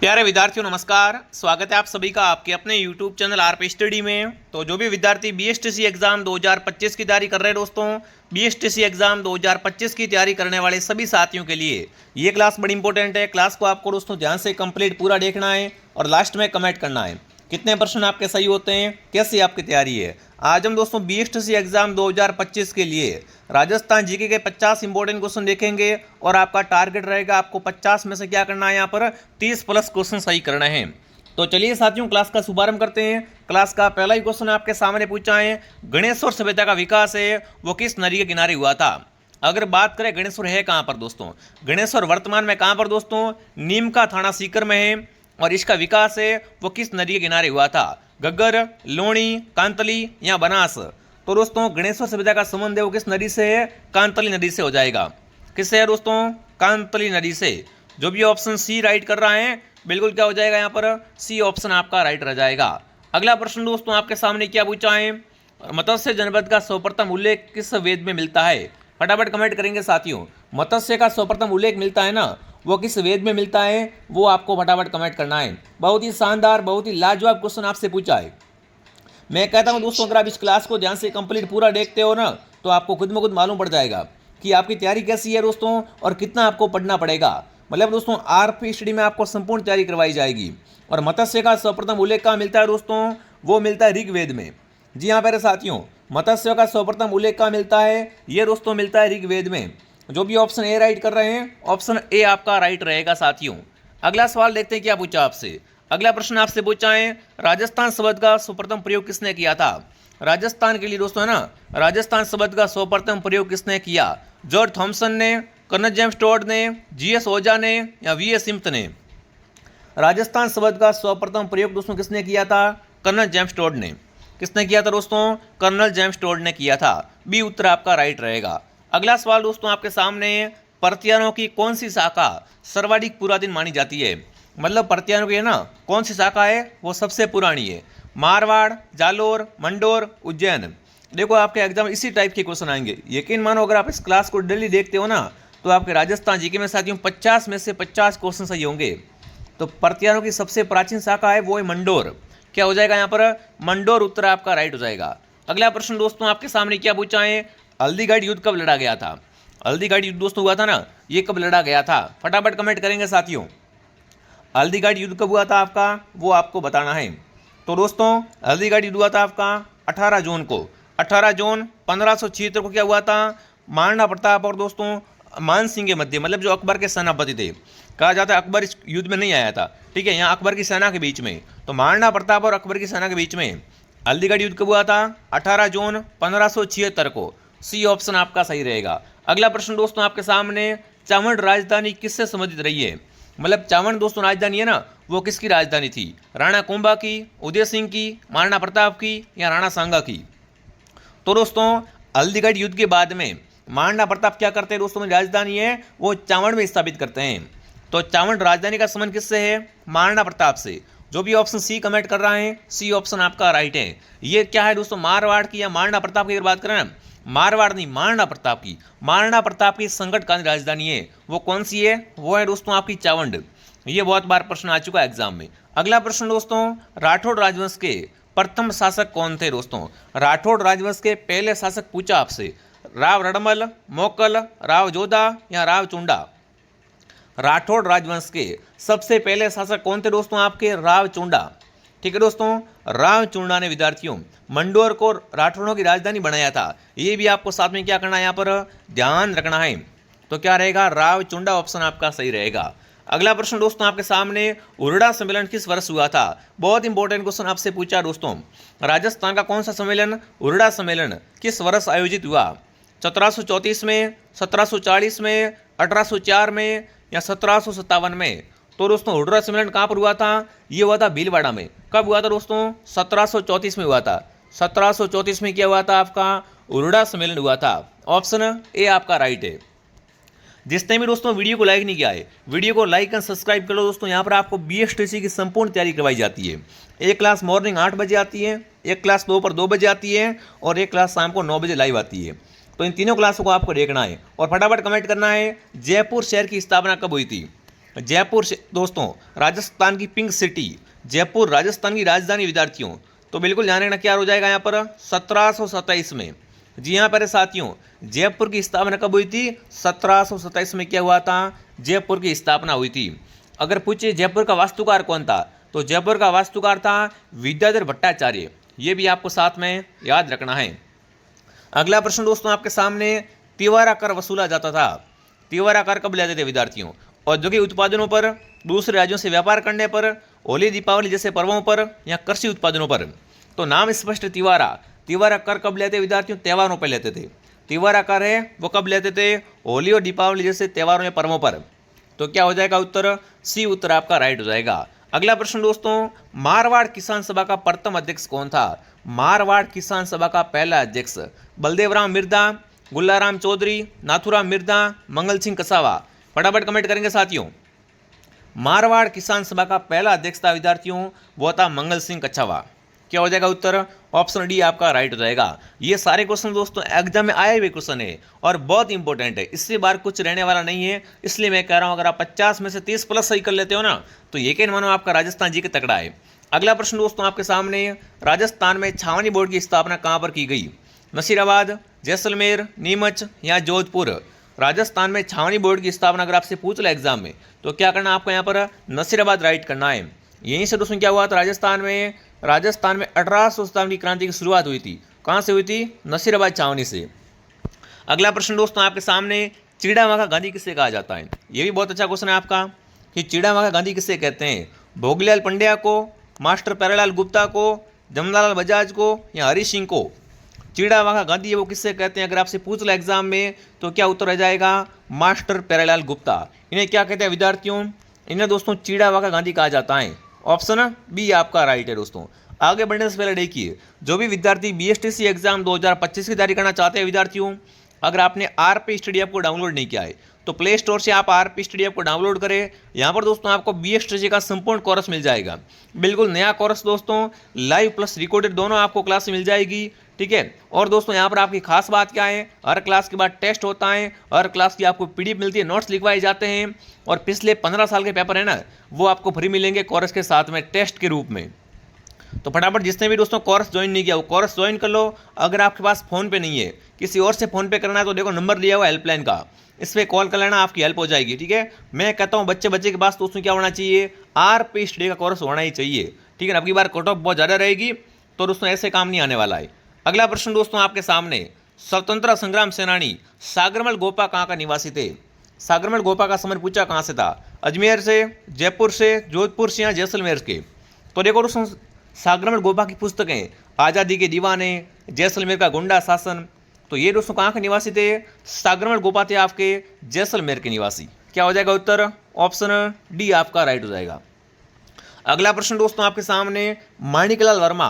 प्यारे विद्यार्थियों नमस्कार। स्वागत है आप सभी का आपके अपने YouTube चैनल आरपी स्टडी में। तो जो भी विद्यार्थी बीएसटीसी एग्जाम 2025 की तैयारी कर रहे हैं दोस्तों, बीएसटीसी एग्जाम 2025 की तैयारी करने वाले सभी साथियों के लिए ये क्लास बड़ी इंपॉर्टेंट है। क्लास को आपको दोस्तों ध्यान से कंप्लीट पूरा देखना है और लास्ट में कमेंट करना है कितने प्रश्न आपके सही होते हैं, कैसी आपकी तैयारी है। आज हम दोस्तों बीएसटीसी एग्जाम 2025 के लिए राजस्थान जीके के 50 इंपॉर्टेंट क्वेश्चन देखेंगे और आपका टारगेट रहेगा आपको 50 में से क्या करना है, यहाँ पर 30 प्लस क्वेश्चन सही करना है। तो चलिए साथियों क्लास का शुभारंभ करते हैं। क्लास का पहला ही क्वेश्चन आपके सामने पूछा है, गणेश्वर सभ्यता का विकास है वो किस नदी के किनारे हुआ था। अगर बात करें गणेश्वर है कहाँ पर दोस्तों, गणेश्वर वर्तमान में कहाँ पर दोस्तों, नीम का थाना सीकर में है और इसका विकास है वो किस नदी के किनारे हुआ था, घग्गर, लूणी, कांतली या बनास। तो दोस्तों गणेश्वर सभ्यता का संबंध है वो किस नदी से है, कांतली नदी से हो जाएगा। किससे है दोस्तों, कांतली नदी से। जो भी ऑप्शन सी राइट कर रहा है बिल्कुल क्या हो जाएगा, यहाँ पर सी ऑप्शन आपका राइट रह जाएगा। अगला प्रश्न दोस्तों आपके सामने क्या पूछा है, मत्स्य जनपद का सर्वप्रथम उल्लेख किस वेद में मिलता है। फटाफट कमेंट करेंगे साथियों, मत्स्य का सर्वप्रथम उल्लेख मिलता है ना, वो किस वेद में मिलता है, वो आपको फटाफट कमेंट करना है। बहुत ही शानदार, बहुत ही लाजवाब क्वेश्चन आपसे पूछा है। मैं कहता हूं दोस्तों अगर आप इस क्लास को ध्यान से कंप्लीट पूरा देखते हो ना तो आपको खुद में खुद मालूम पड़ जाएगा कि आपकी तैयारी कैसी है दोस्तों और कितना आपको पढ़ना पड़ेगा। मतलब दोस्तों आरपी स्टडी में आपको संपूर्ण तैयारी करवाई जाएगी। और मत्स्य का सर्वप्रथम उल्लेख कहाँ मिलता है दोस्तों, वो मिलता है ऋग्वेद में। जी हाँ मेरे साथियों, मत्स्य का सर्वप्रथम उल्लेख कहाँ मिलता है, ये दोस्तों मिलता है ऋग्वेद में। जो भी ऑप्शन ए राइट कर रहे हैं ऑप्शन ए आपका राइट रहेगा साथियों। अगला सवाल देखते हैं क्या पूछा आपसे। अगला प्रश्न आपसे पूछा है, राजस्थान शब्द का सर्वप्रथम प्रयोग किसने किया था। राजस्थान के लिए दोस्तों है ना, राजस्थान शब्द का सर्वप्रथम प्रयोग किसने किया, जॉर्ज थॉमसन ने, कर्नल जेम्स टोड ने, जीएस ओझा ने या वीएस सिम्थ ने। राजस्थान शब्द का सर्वप्रथम प्रयोग दोस्तों किसने किया था, कर्नल जेम्स टोड ने। किसने किया था दोस्तों, कर्नल जेम्स टोड ने किया था। बी उत्तर आपका राइट रहेगा। अगला सवाल दोस्तों आपके सामने, प्रत्यारों की कौन सी शाखा सर्वाधिक पुरातन मानी जाती है। मतलब प्रत्यारों की है ना कौन सी शाखा है वो सबसे पुरानी है, मारवाड़, जालोर, मंडोर, उज्जैन। देखो आपके एग्जाम इसी टाइप के क्वेश्चन आएंगे। यकीन मानो अगर आप इस क्लास को डेली देखते हो ना तो आपके राजस्थान जीके में साथियों 50 में से 50 क्वेश्चन सही होंगे। तो प्रत्यारों की सबसे प्राचीन शाखा है वो है मंडोर। क्या हो जाएगा यहाँ पर, मंडोर उत्तर आपका राइट हो जाएगा। अगला प्रश्न दोस्तों आपके सामने क्या पूछा है, हल्दीघाटी युद्ध कब लड़ा गया था। हल्दीघाटी युद्ध दोस्तों हुआ था ना, ये कब लड़ा गया था, फटाफट कमेंट करेंगे साथियों। हल्दीघाटी युद्ध कब हुआ था आपका, वो आपको बताना है। तो दोस्तों हल्दीघाटी युद्ध हुआ था आपका 18 जून को। 18 जून 1576 को क्या हुआ था, महाराणा प्रताप और दोस्तों मान सिंह के मध्य, मतलब जो अकबर के सेनापति थे, कहा जाता है अकबर इस युद्ध में नहीं आया था, ठीक है, यहाँ अकबर की सेना के बीच में। तो महाराणा प्रताप और अकबर की सेना के बीच में हल्दीघाटी युद्ध कब हुआ था, 18 जून 1576 को। सी ऑप्शन आपका सही रहेगा। अगला प्रश्न दोस्तों आपके सामने, चावंड राजधानी किससे संबंधित रही है। मतलब चावंड दोस्तों राजधानी है ना, वो किसकी राजधानी थी, राणा कुंभा की, उदय सिंह की, महाराणा प्रताप की या राणा सांगा की। तो दोस्तों हल्दीघाटी युद्ध के बाद में महाराणा प्रताप क्या करते हैं दोस्तों, राजधानी है वो चावंड में स्थापित करते हैं। तो चावंड राजधानी का संबंध किससे है, महाराणा प्रताप से। जो भी ऑप्शन सी कमेंट कर रहा है सी ऑप्शन आपका राइट है। ये क्या है दोस्तों, मारवाड़ की या महाराणा प्रताप की अगर बात करें ना, मारवाड़ नहीं महाराणा प्रताप की। महाराणा प्रताप की संकटकालीन राजधानी है वो कौन सी है, वो है दोस्तों आपकी चावंड। ये बहुत बार प्रश्न आ चुका है एग्जाम में। अगला प्रश्न दोस्तों, राठौड़ राजवंश के प्रथम शासक कौन थे दोस्तों। राठौड़ राजवंश के पहले शासक पूछा आपसे, राव रड़मल, मोकल, राव जोधा या राव चुंडा। राठौड़ राजवंश के सबसे पहले शासक कौन थे दोस्तों, आपके राव चुंडा। ठीक है दोस्तों, राव चुंडा ने विद्यार्थियों मंडोर को राठौड़ों की राजधानी बनाया था। ये भी आपको साथ में क्या करना है, यहाँ पर ध्यान रखना है। तो क्या रहेगा, राव चुंडा ऑप्शन आपका सही रहेगा। अगला प्रश्न दोस्तों आपके सामने, उरडा सम्मेलन किस वर्ष हुआ था। बहुत इंपॉर्टेंट क्वेश्चन आपसे पूछा दोस्तों, राजस्थान का कौन सा सम्मेलन, उरडा सम्मेलन किस वर्ष आयोजित हुआ। 1734 में, 1740 में, 1804 में या 1757 में। तो दोस्तों उरडा सम्मेलन कहाँ पर हुआ था, ये हुआ था भीलवाड़ा में। कब हुआ था दोस्तों, 1734 में हुआ था। 1734 में क्या हुआ था आपका, उरडा सम्मेलन हुआ था। ऑप्शन ए आपका राइट है। जिसने भी दोस्तों वीडियो को लाइक नहीं किया है वीडियो को लाइक एंड सब्सक्राइब कर लो दोस्तों। यहाँ पर आपको बीएसटीसी की संपूर्ण तैयारी करवाई जाती है। एक क्लास मॉर्निंग 8 बजे आती है, एक क्लास दोपहर 2 बजे आती है और एक क्लास शाम को 9 बजे लाइव आती है। तो इन तीनों क्लासों को आपको देखना है और फटाफट कमेंट करना है, जयपुर शहर की स्थापना कब हुई थी। जयपुर से दोस्तों राजस्थान की पिंक सिटी, जयपुर राजस्थान की राजधानी विद्यार्थियों, तो बिल्कुल ध्यान रखना क्या हो जाएगा यहाँ पर 1727 में। जी हाँ प्यारे साथियों, जयपुर की स्थापना कब हुई थी? 1727 में क्या हुआ था? जयपुर की स्थापना हुई थी। अगर पूछे जयपुर का वास्तुकार कौन था, तो जयपुर का वास्तुकार था विद्याधर भट्टाचार्य। ये भी आपको साथ में याद रखना है। अगला प्रश्न दोस्तों आपके सामने, तिवारा कर वसूला जाता था। तिवारा कर कब लेते थे विद्यार्थियों? औद्योगिक उत्पादनों पर, दूसरे राज्यों से व्यापार करने पर, होली दीपावली जैसे पर्वों पर, या कृषि उत्पादनों पर। तो नाम स्पष्ट, तिवारा। तिवारा कर कब लेते विद्यार्थियों? त्योहारों पर लेते थे। तिवारा कर है वो कब लेते थे? होली और दीपावली जैसे त्योहारों या पर्वों पर। तो क्या हो जाएगा उत्तर? सी उत्तर आपका राइट हो जाएगा। अगला प्रश्न दोस्तों, मारवाड़ किसान सभा का प्रथम अध्यक्ष कौन था? मारवाड़ किसान सभा का पहला अध्यक्ष बलदेवराम मिर्दा, गुल्लाराम चौधरी, नाथुराम मिर्दा, मंगल सिंह कसावा। फटाफट कमेंट करेंगे साथियों। मारवाड़ किसान सभा का पहला अध्यक्ष था विद्यार्थियों, वो था मंगल सिंह कछावा। क्या हो जाएगा उत्तर? ऑप्शन डी आपका राइट हो जाएगा। ये सारे क्वेश्चन दोस्तों एग्जाम में आए हुए क्वेश्चन है और बहुत इंपॉर्टेंट है, इससे बार कुछ रहने वाला नहीं है। इसलिए मैं कह रहा हूं अगर आप 50 में से 30 प्लस सही कर लेते हो ना, तो यकीन मानो आपका राजस्थान जी के तगड़ा है। अगला प्रश्न दोस्तों आपके सामने, राजस्थान में छावनी बोर्ड की स्थापना कहां पर की गई? नसीराबाद, जैसलमेर, नीमच या जोधपुर। राजस्थान में छावनी बोर्ड की स्थापना अगर आपसे पूछ ले एग्जाम में, तो क्या करना आपको यहाँ पर? नसीराबाद राइट करना है। यहीं से दोस्तों क्या हुआ था राजस्थान में? राजस्थान में 1857 की क्रांति की शुरुआत हुई थी। कहाँ से हुई थी? नसीराबाद छावनी से। अगला प्रश्न दोस्तों आपके सामने, चिड़ावा गांधी किसे कहा जाता है? ये भी बहुत अच्छा क्वेश्चन है आपका कि चिड़ावा गांधी किसे कहते हैं? भोगीलाल पंड्या को, मास्टर प्यारेलाल गुप्ता को, जमनालाल बजाज को, या हरि सिंह को। चिड़ावा गांधी वो किससे कहते हैं अगर आपसे पूछ ले एग्जाम में, तो क्या उत्तर रह जाएगा? मास्टर प्यारेलाल गुप्ता। इन्हें क्या कहते हैं विद्यार्थियों? इन्हें दोस्तों चिड़ावा गांधी कहा जाता है। ऑप्शन बी आपका राइट है दोस्तों। आगे बढ़ने से पहले देखिए, जो भी विद्यार्थी बीएसटीसी एग्जाम 2025 की तैयारी करना चाहते हैं विद्यार्थियों, अगर आपने आरपी स्टडी ऐप को डाउनलोड नहीं किया है, तो प्ले स्टोर से आप आरपी स्टडी ऐप को डाउनलोड करें। यहाँ पर दोस्तों आपको बीएसटीसी का संपूर्ण कोर्स मिल जाएगा। बिल्कुल नया कोर्स दोस्तों, लाइव प्लस रिकॉर्डेड दोनों आपको क्लास मिल जाएगी। ठीक है। और दोस्तों यहाँ पर आपकी खास बात क्या है, हर क्लास के बाद टेस्ट होता है, हर क्लास की आपको पीडीएफ मिलती है, नोट्स लिखवाए जाते हैं, और पिछले 15 साल के पेपर है ना, वो आपको फ्री मिलेंगे कोर्स के साथ में टेस्ट के रूप में। तो फटाफट जिसने भी दोस्तों कोर्स ज्वाइन नहीं किया वो कोर्स ज्वाइन कर लो। अगर आपके पास फ़ोन पे नहीं है, किसी और से फ़ोन पे करना है, तो देखो नंबर दिया हुआ हेल्पलाइन का, इस पर कॉल कर लेना, आपकी हेल्प हो जाएगी। ठीक है। मैं कहता हूँ बच्चे के पास दोस्तों क्या होना चाहिए? आरपी स्टडी का कोर्स होना ही चाहिए। ठीक है। अब की बार कट ऑफ बहुत ज़्यादा रहेगी, तो दोस्तों ऐसे काम नहीं आने वाला है। अगला प्रश्न दोस्तों आपके सामने, स्वतंत्रता संग्राम सेनानी सागरमल गोपा कहाँ का निवासी थे? सागरमल गोपा का सवाल पूछा कहाँ से था? अजमेर से, जयपुर से, जोधपुर से, या जैसलमेर के। तो देखो दोस्तों, सागरमल गोपा की पुस्तकें आज़ादी के दीवाने, जैसलमेर का गुंडा शासन, तो ये दोस्तों कहाँ के निवासी थे? सागरमल गोपा थे आपके जैसलमेर के निवासी। क्या हो जाएगा उत्तर? ऑप्शन डी आपका राइट हो जाएगा। अगला प्रश्न दोस्तों आपके सामने, माणिकलाल वर्मा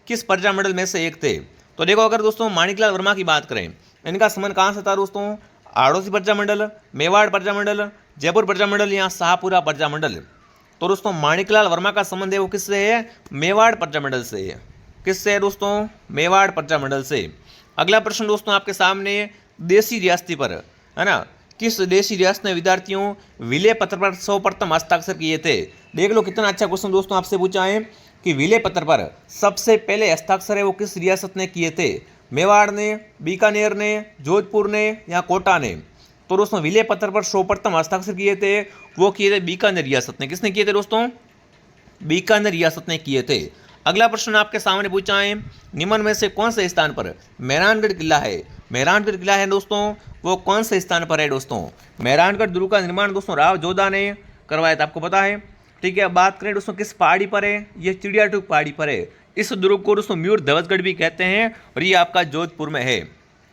किस प्रजामंडल में से एक थे? तो देखो अगर दोस्तों माणिकलाल वर्मा की बात करें, इनका संबंध कहाँ से था दोस्तों? आड़ोसी प्रजामंडल, मेवाड़ प्रजामंडल, जयपुर प्रजामंडल, या शाहपुरा प्रजामंडल। तो दोस्तों माणिकलाल वर्मा का संबंध है वो किससे है? मेवाड़ प्रजामंडल से है। किससे है दोस्तों? मेवाड़ प्रजामंडल से। अगला प्रश्न दोस्तों आपके सामने, देसी रियासती पर है ना, किस देशी रियासत ने विद्यार्थियों विलय पत्र पर सर्वप्रथम हस्ताक्षर किए थे? देख लो कितना अच्छा क्वेश्चन दोस्तों आपसे पूछा है कि विलय पत्र पर सबसे पहले हस्ताक्षर है वो किस रियासत ने किए थे? मेवाड़ ने, बीकानेर ने, जोधपुर ने, या कोटा ने। तो दोस्तों विलय पत्र पर सर्वप्रथम हस्ताक्षर किए थे वो किए थे बीकानेर रियासत ने। किसने किए थे दोस्तों? बीकानेर रियासत ने किए थे। अगला प्रश्न आपके सामने पूछा है, निम्न में से कौन से स्थान पर मेहरानगढ़ किला है? मेहरानगढ़ किला है दोस्तों, वो कौन से स्थान पर है दोस्तों? मेहरानगढ़ दुर्ग का निर्माण दोस्तों राव जोधा ने करवाया था, आपको पता है। ठीक है। अब बात करें दोस्तों किस पहाड़ी पर है? ये चिड़ियाटूक पहाड़ी पर है। इस दुर्ग को दोस्तों मयूर ध्वजगढ़ भी कहते हैं, और ये आपका जोधपुर में है।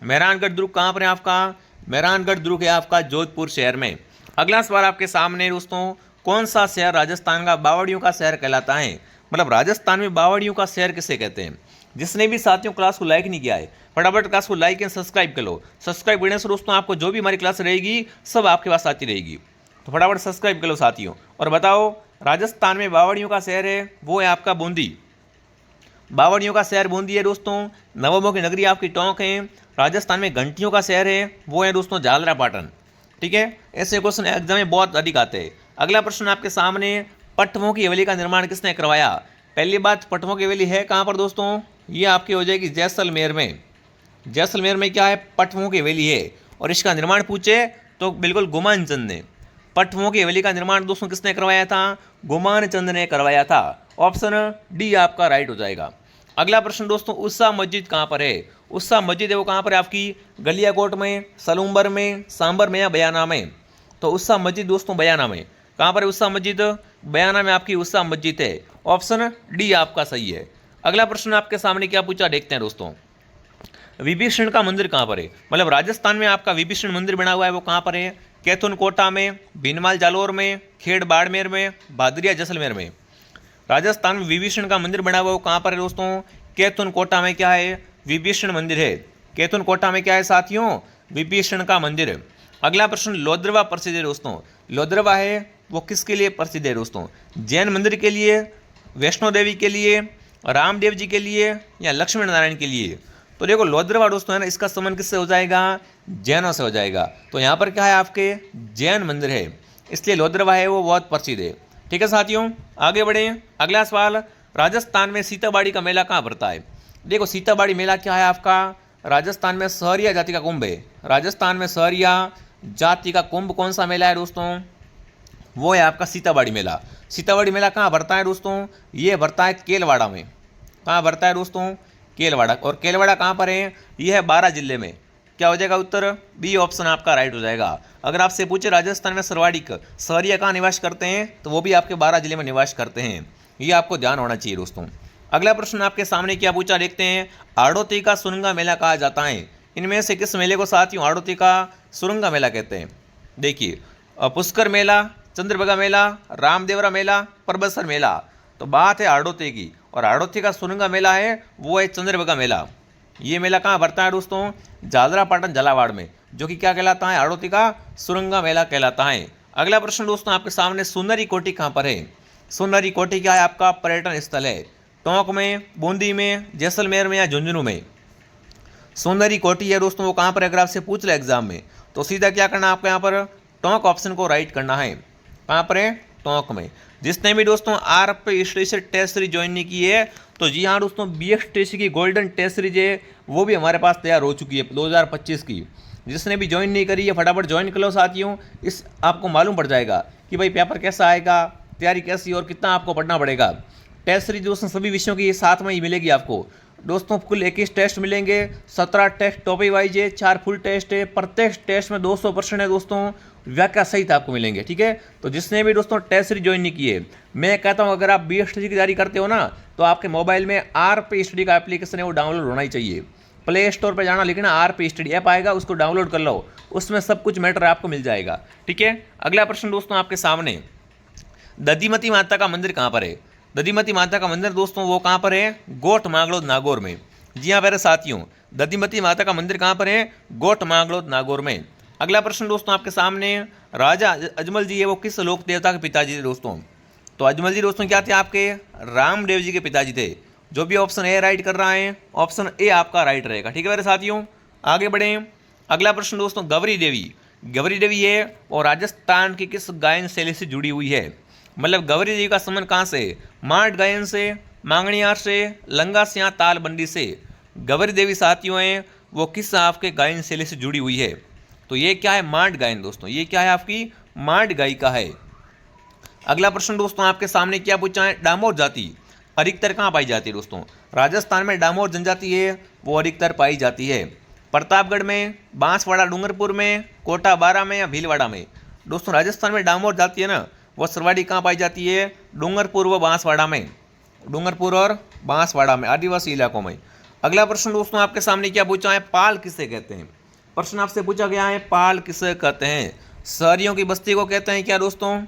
मेहरानगढ़ दुर्ग कहाँ पर है आपका? मेहरानगढ़ दुर्ग है आपका जोधपुर शहर में। अगला सवाल आपके सामने दोस्तों, कौन सा शहर राजस्थान का बावड़ियों का शहर कहलाता है? मतलब राजस्थान में बावड़ियों का शहर किसे कहते हैं? जिसने भी साथियों क्लास को लाइक नहीं किया है, फटाफट क्लास को लाइक एंड सब्सक्राइब कर लो। सब्सक्राइब करने से दोस्तों आपको जो भी हमारी क्लास रहेगी सब आपके पास आती रहेगी। तो फटाफट सब्सक्राइब कर लो साथियों, और बताओ राजस्थान में बावड़ियों का शहर है वो है आपका बूंदी। बावड़ियों का शहर बूंदी है दोस्तों। नवाबों की नगरी आपकी टोंक है। राजस्थान में घंटियों का शहर है वो है दोस्तों झालरा पाटन। ठीक है। ऐसे क्वेश्चन एग्जाम में बहुत अधिक आते हैं। अगला प्रश्न आपके सामने, पट्टवों की हवेली का निर्माण किसने करवाया? पहली बात, पट्टवों की हवेली है कहाँ पर दोस्तों? ये आपकी हो जाएगी जैसलमेर में। जैसलमेर में क्या है? पट्टवों की हवेली है। और इसका निर्माण पूछे तो बिल्कुल गुमान चंद ने। पट्टवों की हवेली का निर्माण दोस्तों किसने करवाया था? गुमान चंद ने करवाया था। ऑप्शन डी आपका राइट हो जाएगा। अगला प्रश्न दोस्तों, उस्सा मस्जिद कहाँ पर है? उस्सा मस्जिद है वो कहाँ पर है आपकी? गलियाकोट में, सलूम्बर में, सांबर में या बयाना में? तो उस्सा मस्जिद दोस्तों बयाना में। कहाँ पर है उस्सा मस्जिद? बयाना में आपकी उस्सा मस्जिद है। ऑप्शन डी आपका सही है। अगला प्रश्न आपके सामने क्या पूछा, देखते हैं दोस्तों। विभीषण का मंदिर कहाँ पर है? मतलब राजस्थान में आपका विभीषण मंदिर बना हुआ है वो कहाँ पर है? कैथुन कोटा में, भीनमाल जालोर में, खेड़ बाड़मेर में, भादरिया जैसलमेर में। राजस्थान में विभीषण का मंदिर बना हुआ है वो कहाँ पर है दोस्तों? कैथुन कोटा में क्या है? विभीषण मंदिर है। कैथुन कोटा में क्या है साथियों? विभीषण का मंदिर है। अगला प्रश्न, लोद्रवा प्रसिद्ध है दोस्तों। लोद्रवा है वो किसके लिए प्रसिद्ध है दोस्तों? जैन मंदिर के लिए, वैष्णो देवी के लिए, रामदेव जी के लिए या लक्ष्मण नारायण के लिए? तो देखो लोद्रवा दोस्तों है ना, इसका संबंध किससे हो जाएगा? जैनों से हो जाएगा। तो यहाँ पर क्या है आपके? जैन मंदिर है, इसलिए लोद्रवा है वो बहुत प्रसिद्ध है। ठीक है साथियों, आगे बढ़े। अगला सवाल, राजस्थान में सीताबाड़ी का मेला कहाँ भरता है? देखो सीताबाड़ी मेला क्या है आपका? राजस्थान में सहरिया जाति का कुंभ है। राजस्थान में सहरिया जाति का कुंभ कौन सा मेला है दोस्तों? वो है आपका सीताबाड़ी मेला। सीताबाड़ी मेला कहाँ भरता है दोस्तों? ये भरता है केलवाड़ा में। कहाँ भरता है दोस्तों? केलवाड़ा। और केलवाड़ा कहाँ पर है? यह है बारां जिले में। क्या हो जाएगा उत्तर? बी ऑप्शन आपका राइट हो जाएगा। अगर आपसे पूछे राजस्थान में सर्वाधिक सहरिया कहाँ निवास करते हैं, तो वो भी आपके बारां जिले में निवास करते हैं। ये आपको ध्यान होना चाहिए दोस्तों। अगला प्रश्न आपके सामने क्या पूछा, देखते हैं। आड़ोती का सुरंगा मेला कहा जाता है, इनमें से किस मेले को साथियों आड़ोती का सुरंगा मेला कहते हैं? देखिए, पुष्कर मेला, चंद्रभागा मेला, रामदेवरा मेला, परबसर मेला। तो बात है आड़ोती की, और आड़ोती का सुरंगा मेला है वो है चंद्रभागा मेला। ये मेला कहाँ भरता है दोस्तों? झालरापाटन झालावाड़ में, जो कि क्या कहलाता है? आड़ोती का सुरंगा मेला कहलाता है। अगला प्रश्न दोस्तों आपके सामने, सुंदरी कोठी कहाँ पर है? सुंदरी कोठी क्या है आपका? पर्यटन स्थल है। टोंक में, बूंदी में, जैसलमेर में या झुंझुनू में? सुंदरी कोठी है दोस्तों वो कहाँ पर? अगर आपसे पूछ ले एग्जाम में तो सीधा क्या करना है आपको? यहाँ पर टोंक ऑप्शन को राइट करना है। कहाँ पर है? टोंक में। जिसने भी दोस्तों RP से टेस्ट सीरीज ज्वाइन नहीं की है, तो जी हाँ दोस्तों, BSTC की गोल्डन टेस्ट सीरीज है वो भी हमारे पास तैयार हो चुकी है 2025 की। जिसने भी ज्वाइन नहीं करी है फटाफट ज्वाइन कर लो साथियों। इस आपको मालूम पड़ जाएगा कि भाई पेपर कैसा आएगा, तैयारी कैसी और कितना आपको पढ़ना पड़ेगा। टेस्ट सीरीज दोस्तों सभी विषयों की साथ में ही मिलेगी आपको दोस्तों। कुल 21 टेस्ट मिलेंगे, 17 टेस्ट टॉपिक वाइज है, 4 फुल टेस्ट है, प्रत्येक टेस्ट में 200% है दोस्तों, व्याख्या सहित आपको मिलेंगे। ठीक है, तो जिसने भी दोस्तों टेस्ट सीरीज ज्वाइन नहीं की है, मैं कहता हूँ अगर आप BSTC की तैयारी करते हो ना, तो आपके मोबाइल में RP स्टडी का एप्लीकेशन है वो डाउनलोड होना ही चाहिए। प्ले स्टोर पर जाना, लिखना RP स्टडी ऐप आएगा, उसको डाउनलोड कर लो, उसमें सब कुछ मैटर आपको मिल जाएगा। ठीक है, अगला प्रश्न दोस्तों आपके सामने, दधिमती माता का मंदिर कहाँ पर है? दधिमती माता का मंदिर दोस्तों वो कहाँ पर है? गोठ मांगलोद नागौर में। जी हाँ मेरे साथियों, दधिमती माता का मंदिर कहाँ पर है? गोठ मांगलोद नागौर में। अगला प्रश्न दोस्तों आपके सामने, राजा अजमल जी है वो किस लोक देवता के पिताजी थे दोस्तों? तो अजमल जी दोस्तों क्या थे आपके? रामदेव जी के पिताजी थे। जो भी ऑप्शन ए राइट कर रहा है, ऑप्शन ए आपका राइट रहेगा। ठीक है मेरे साथियों, आगे बढ़ें। अगला प्रश्न दोस्तों, गौरी देवी, गौरी देवी है और राजस्थान की किस गायन शैली से जुड़ी हुई है? मतलब गौरी देवी का संबंध कहाँ से? माट गायन से, मांगणियार से, लंगा स्या तालबंदी से। गौरी देवी साथियों हैं वो किस आपके गायन शैली से जुड़ी हुई है? तो ये क्या है? माट गायन दोस्तों। ये क्या है आपकी? माट गायिका है। अगला प्रश्न दोस्तों आपके सामने क्या पूछा है? डामोर जाति अधिकतर कहाँ पाई जाती है दोस्तों? राजस्थान में डामोर जनजाति है वो अधिकतर पाई जाती है। प्रतापगढ़ में, बांसवाड़ा डूंगरपुर में, कोटा बारा में या भीलवाड़ा में? दोस्तों राजस्थान में डामोर जाति है ना वो सर्वाधिक कहाँ पाई जाती है? डूंगरपुर व बांसवाड़ा में। डूंगरपुर और बांसवाड़ा में, आदिवासी इलाकों में। अगला प्रश्न दोस्तों आपके सामने क्या पूछा है? पाल किसे कहते हैं? प्रश्न आपसे पूछा गया है पाल किसे कहते हैं? शहरियों की बस्ती को कहते हैं क्या दोस्तों?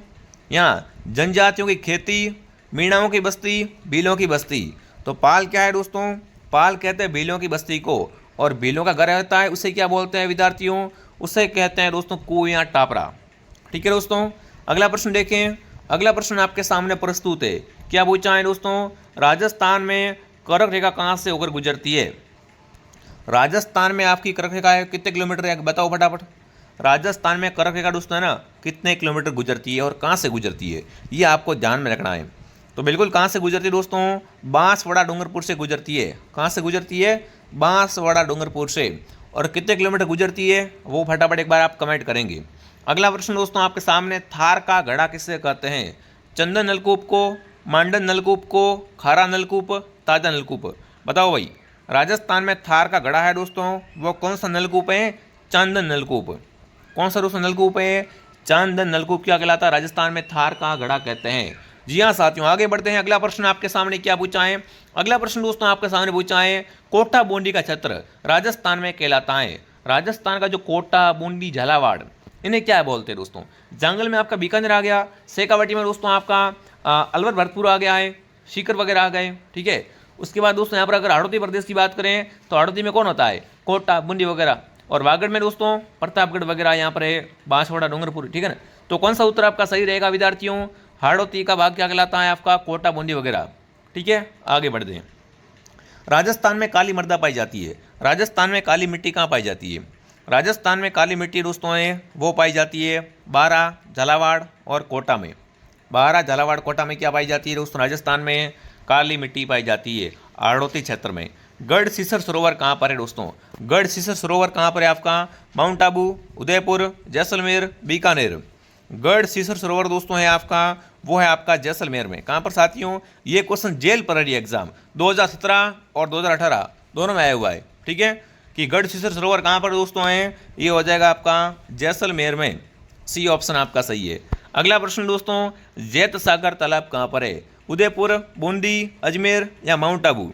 यहाँ जनजातियों की खेती, मीणाओं की बस्ती, भीलों की बस्ती। तो पाल क्या है दोस्तों? पाल कहते हैं भीलों की बस्ती को, और भीलों का घर होता है उसे क्या बोलते हैं विद्यार्थियों? उसे कहते हैं दोस्तों कुएं या टापरा। ठीक है दोस्तों, अगला प्रश्न देखें। अगला प्रश्न आपके सामने प्रस्तुत है। क्या पूछा है दोस्तों? राजस्थान में कर्क रेखा कहाँ से होकर गुजरती है? राजस्थान में आपकी कर्क रेखा है कितने किलोमीटर है बताओ फटाफट। राजस्थान में करक रेखा दोस्तों है ना कितने किलोमीटर गुजरती है और कहाँ से गुजरती है, ये आपको ध्यान में रखना है। तो बिल्कुल कहाँ से गुजरती है दोस्तों, बांसवाड़ा डूंगरपुर से गुजरती है। कहाँ से गुजरती है, बांसवाड़ा डूंगरपुर से। और कितने किलोमीटर गुजरती है वो फटाफट एक बार आप कमेंट करेंगे। अगला प्रश्न दोस्तों आपके सामने, थार का घड़ा किसे कहते हैं, चंदन नलकूप को, मांडन नलकूप को, खारा नलकूप, ताजा नलकूप। बताओ भाई, राजस्थान में थार का घड़ा है दोस्तों, वो कौन सा नलकूप है, चांदन नलकूप। कौन सा दोस्तों नलकूप है, चांदन नलकूप क्या कहलाता है, राजस्थान में थार का घड़ा कहते हैं। जी हाँ साथियों, आगे बढ़ते हैं। अगला प्रश्न आपके सामने क्या पूछा है, अगला प्रश्न दोस्तों आपके सामने पूछा है, कोटा बूंदी का क्षेत्र राजस्थान में कहलाता है। राजस्थान का जो कोटा, बूंदी, झालावाड़, इन्हें क्या बोलते हैं दोस्तों। जंगल में आपका बीकानेर आ गया, शेखावाटी में दोस्तों आपका अलवर भरतपुर आ गया है, सीकर वगैरह आ गए, ठीक है। उसके बाद दोस्तों यहाँ पर अगर हाड़ौती प्रदेश की बात करें तो हाड़ौती में कौन होता है, कोटा, बूंदी वगैरह। और वागड़ में दोस्तों प्रतापगढ़ वगैरह यहाँ पर है, बांसवाड़ा, डूंगरपुर, ठीक है ना। तो कौन सा उत्तर आपका सही रहेगा विद्यार्थियों, हाड़ौती का भाग क्या कहलाता है आपका, कोटा, बूंदी वगैरह, ठीक है। आगे बढ़ते हैं। राजस्थान में काली मृदा पाई जाती है। राजस्थान में काली मिट्टी कहाँ पाई जाती है, राजस्थान में काली मिट्टी दोस्तों है वो पाई जाती है बारा, झालावाड़ और कोटा में। बारा, झालावाड़, कोटा में क्या पाई जाती है दोस्तों, राजस्थान में काली मिट्टी पाई जाती है। हाड़ौती क्षेत्र में। गढ़ सीसर सरोवर कहाँ पर है दोस्तों, गढ़ सीसर सरोवर कहाँ पर है आपका, माउंट आबू, उदयपुर, जैसलमेर, बीकानेर। गढ़ सीसर सरोवर दोस्तों है आपका, वो है आपका जैसलमेर में। कहाँ पर साथियों, ये क्वेश्चन जेल पर एग्जाम 2017 और 2018 दोनों में आया हुआ है, ठीक है, कि गढ़ सीसर सरोवर कहाँ पर दोस्तों है, ये हो जाएगा आपका जैसलमेर में। सी ऑप्शन आपका सही है। अगला प्रश्न दोस्तों, जैत सागर तालाब कहाँ पर है, उदयपुर, बूंदी, अजमेर या माउंट आबू।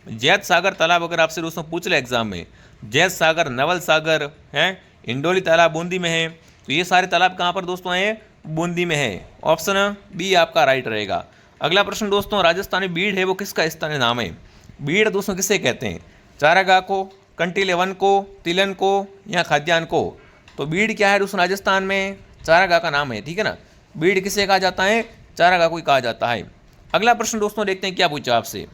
जैत सागर तालाब अगर आपसे दोस्तों पूछ ले एग्जाम में, जैत सागर, नवल सागर है, इंडोली तालाब बूंदी में है, तो ये सारे तालाब कहाँ पर दोस्तों हैं, बूंदी में है। ऑप्शन बी आपका राइट रहेगा। अगला प्रश्न दोस्तों, राजस्थानी बीड़ है वो किसका स्थानीय नाम है, बीड़ दोस्तों किसे कहते हैं, चारागाह को, कंटीले वन को, तिलन को या खाद्यान्न को। तो बीड़ क्या है दोस्तों, राजस्थान में चारागाह का नाम है, ठीक है ना। बीड़ किसे कहा जाता है, चारागाह को ही कहा जाता है। अगला प्रश्न दोस्तों देखते हैं क्या पूछा आपसे,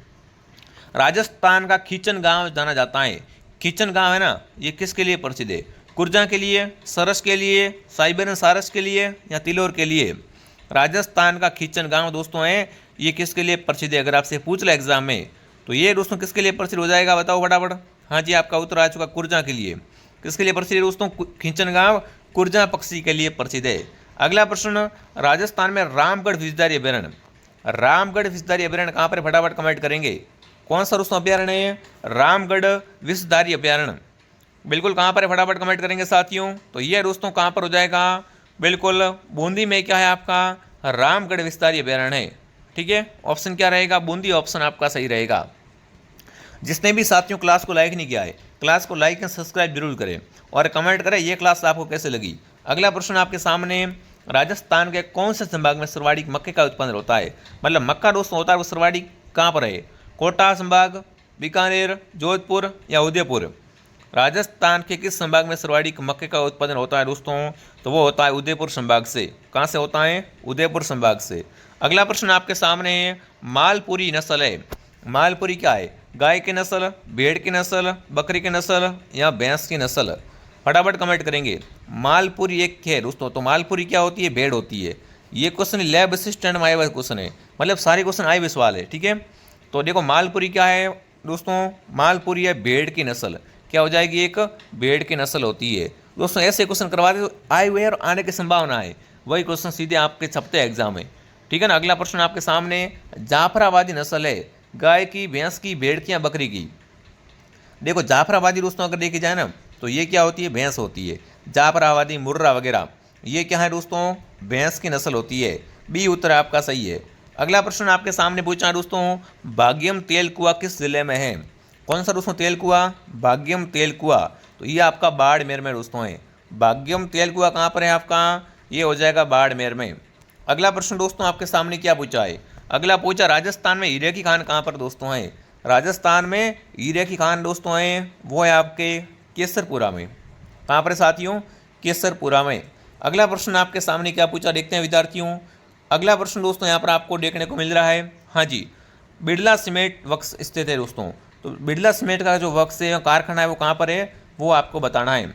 राजस्थान का खींचन गांव जाना जाता है। खींचन गांव है ना, ये किसके लिए प्रसिद्ध है, कुर्जा के लिए, सरस के लिए, साइबेरियन सारस के लिए या तिलोर के लिए। राजस्थान का खींचन गांव दोस्तों है ये किसके लिए प्रसिद्ध है, अगर आपसे पूछ ले एग्जाम में तो ये दोस्तों किसके लिए प्रसिद्ध हो जाएगा, बताओ फटाफट। हाँ जी, आपका उत्तर आ चुका, कुर्जा के लिए। किसके लिए प्रसिद्ध है दोस्तों, खींचन गांव कुर्जा पक्षी के लिए प्रसिद्ध है। अगला प्रश्न, राजस्थान में रामगढ़ विषधारी अभ्यारण्य, रामगढ़ विषधारी अभ्यारण्य कहाँ पर, फटाफट कमेंट करेंगे। कौन सा दोस्तों अभ्यारण्य है, रामगढ़ विषधारी अभ्यारण्य, बिल्कुल कहाँ पर है, फटाफट कमेंट करेंगे साथियों। तो ये दोस्तों कहाँ पर हो जाएगा, बिल्कुल बूंदी में क्या है आपका, रामगढ़ विषधारी अभ्यारण्य है, ठीक है। ऑप्शन क्या रहेगा, बूंदी ऑप्शन आपका सही रहेगा। जिसने भी साथियों क्लास को लाइक नहीं किया है, क्लास को लाइक एंड सब्सक्राइब जरूर करें और कमेंट करें ये क्लास आपको कैसे लगी। अगला प्रश्न आपके सामने, राजस्थान के कौन से संभाग में सर्वाधिक मक्के का उत्पादन होता है, मतलब मक्का दोस्तों होता है वो सर्वाधिक कहाँ पर है, कोटा संभाग, बीकानेर, जोधपुर या उदयपुर। राजस्थान के किस संभाग में सर्वाधिक मक्के का उत्पादन होता है दोस्तों, तो वो होता है उदयपुर संभाग से। कहाँ से होता है, उदयपुर संभाग से। अगला प्रश्न आपके सामने है, मालपुरी नस्ल है, मालपुरी क्या है, गाय की नस्ल, भेड़ की नस्ल, बकरी की नस्ल या भैंस की नस्ल। फटाफट कमेंट करेंगे। मालपुरी एक है दोस्तों, तो मालपुरी क्या होती है, भेड़ होती है। ये क्वेश्चन लैब असिस्टेंट में आए हुआ क्वेश्चन है, मतलब सारे क्वेश्चन आए हुए सवाल है, ठीक है। तो देखो मालपुरी क्या है दोस्तों, मालपुरी है भेड़ की नस्ल, क्या हो जाएगी, एक भेड़ की नस्ल होती है दोस्तों। ऐसे क्वेश्चन करवाते तो आए हुए और आने की संभावना है, वही क्वेश्चन सीधे आपके छपते एग्जाम में, ठीक है ना। अगला प्रश्न आपके सामने, जाफराबादी नस्ल है, गाय की, भैंस की, भेड़ की या बकरी की। देखो जाफराबादी दोस्तों अगर देखी जाए ना तो ये क्या होती है, भैंस होती है। जाफराबादी, मुर्रा वगैरह ये क्या है दोस्तों, भैंस की नस्ल होती है। बी उत्तर आपका सही है। अगला प्रश्न आपके सामने पूछा दोस्तों, भाग्यम तेल कुआं किस जिले में है। कौन सा दोस्तों तेल कुआं, भाग्यम तेल कुआं, तो ये आपका बाड़मेर में दोस्तों है। भाग्यम तेल कुआं कहाँ पर है आपका, ये हो जाएगा बाड़मेर में। अगला प्रश्न दोस्तों आपके सामने क्या पूछा है, अगला पूछा राजस्थान में हीरे की खान कहाँ पर दोस्तों है। राजस्थान में हीरे की खान दोस्तों है वो है आपके केसरपुरा में। कहाँ पर साथियों, केसरपुरा में। अगला प्रश्न आपके सामने क्या पूछा देखते हैं विद्यार्थियों। अगला प्रश्न दोस्तों यहाँ पर आपको देखने को मिल रहा है, हाँ जी, बिरला सीमेंट वर्क्स स्थित है दोस्तों। तो बिरला सीमेंट का जो वर्क्स है कारखाना है वो कहाँ पर है, वो आपको बताना है।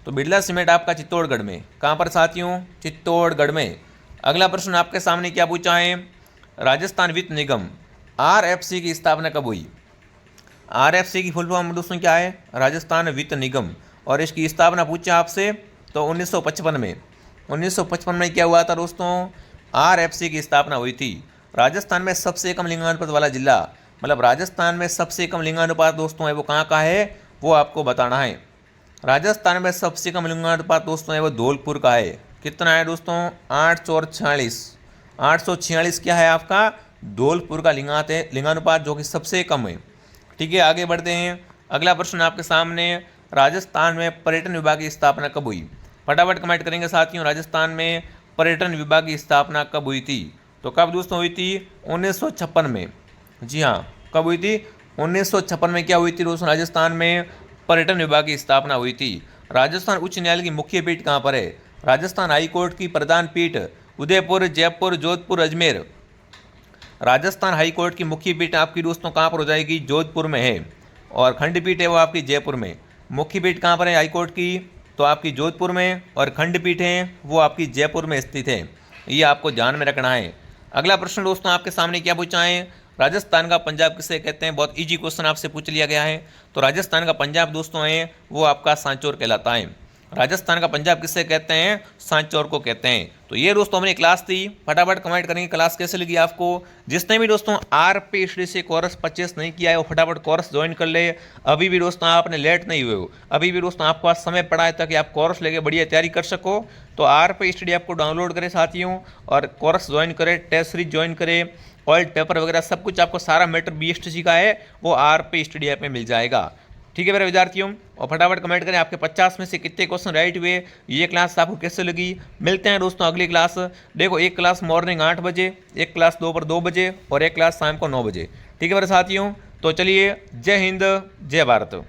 तो बिरला सीमेंट आपका चित्तौड़गढ़ में, कहाँ पर साथियों, चित्तौड़गढ़ में। अगला प्रश्न आपके सामने क्या पूछा है, राजस्थान वित्त निगम RFC की स्थापना कब हुई। RFC की फुल फॉर्म दोस्तों क्या है, राजस्थान वित्त निगम, और इसकी स्थापना पूछा आपसे तो 1955 में। 1955 में क्या हुआ था दोस्तों, RFC की स्थापना हुई थी। राजस्थान में सबसे कम लिंगानुपात वाला जिला, मतलब राजस्थान में सबसे कम लिंगानुपात दोस्तों है वो कहाँ का है, वो आपको बताना है। राजस्थान में सबसे कम लिंगानुपात दोस्तों है वो धौलपुर का है। कितना है दोस्तों, 846। 846 क्या है आपका, धौलपुर का लिंगानुपात जो कि सबसे कम है। ठीक है, आगे बढ़ते हैं। अगला प्रश्न आपके सामने, राजस्थान में पर्यटन विभाग की स्थापना कब हुई। फटाफट कमेंट करेंगे साथियों, राजस्थान में पर्यटन विभाग की स्थापना कब हुई थी। तो कब दोस्तों हुई थी, 1956 में। जी हाँ, कब हुई थी, 1956 में क्या हुई थी दोस्तों, राजस्थान में पर्यटन विभाग की स्थापना हुई थी। राजस्थान उच्च न्यायालय की मुख्य पीठ कहाँ पर है। राजस्थान हाई कोर्ट की प्रधान पीठ उदयपुर, जयपुर, जोधपुर, अजमेर। राजस्थान हाई कोर्ट की मुख्य पीठ आपकी दोस्तों कहाँ पर हो जाएगी, जोधपुर में है, और खंडपीठ है वो आपकी जयपुर में। मुख्य पीठ कहाँ पर है हाई कोर्ट की, तो आपकी जोधपुर में, और खंडपीठ है वो आपकी जयपुर में स्थित है। ये आपको ध्यान में रखना है। अगला प्रश्न दोस्तों आपके सामने क्या पूछा है, राजस्थान का पंजाब किसे कहते हैं। बहुत इजी क्वेश्चन आपसे पूछ लिया गया है। तो राजस्थान का पंजाब दोस्तों है वो आपका सांचौर कहलाता है। राजस्थान का पंजाब किसे कहते हैं, सांचौर को कहते हैं। तो ये दोस्तों हमारी क्लास थी। फटाफट कमेंट करेंगे क्लास कैसे लगी आपको। जिसने भी दोस्तों RPSD से कोर्स परचेस नहीं किया है वो फटाफट कोर्स ज्वाइन कर ले। अभी भी दोस्तों आपने लेट नहीं हुए हो, अभी भी दोस्तों आपके पास समय पड़ा है ताकि आप कोर्स लेके बढ़िया तैयारी कर सको। तो RPSD आपको डाउनलोड करें साथियों, और कोर्स ज्वाइन करें, टेस्ट सीरीज ज्वाइन करें, ऑयल पेपर वगैरह सब कुछ आपको सारा मैटर BSTC का है वो RPSD ऐप में मिल जाएगा। ठीक है मेरे विद्यार्थियों, और फटाफट कमेंट करें आपके 50 में से कितने क्वेश्चन राइट हुए। ये क्लास आपको कैसे लगी। मिलते हैं दोस्तों अगली क्लास। देखो, एक क्लास मॉर्निंग 8 बजे, एक क्लास दोपहर 2 बजे, और एक क्लास शाम को 9 बजे। ठीक है मेरे साथियों, तो चलिए, जय हिंद, जय भारत।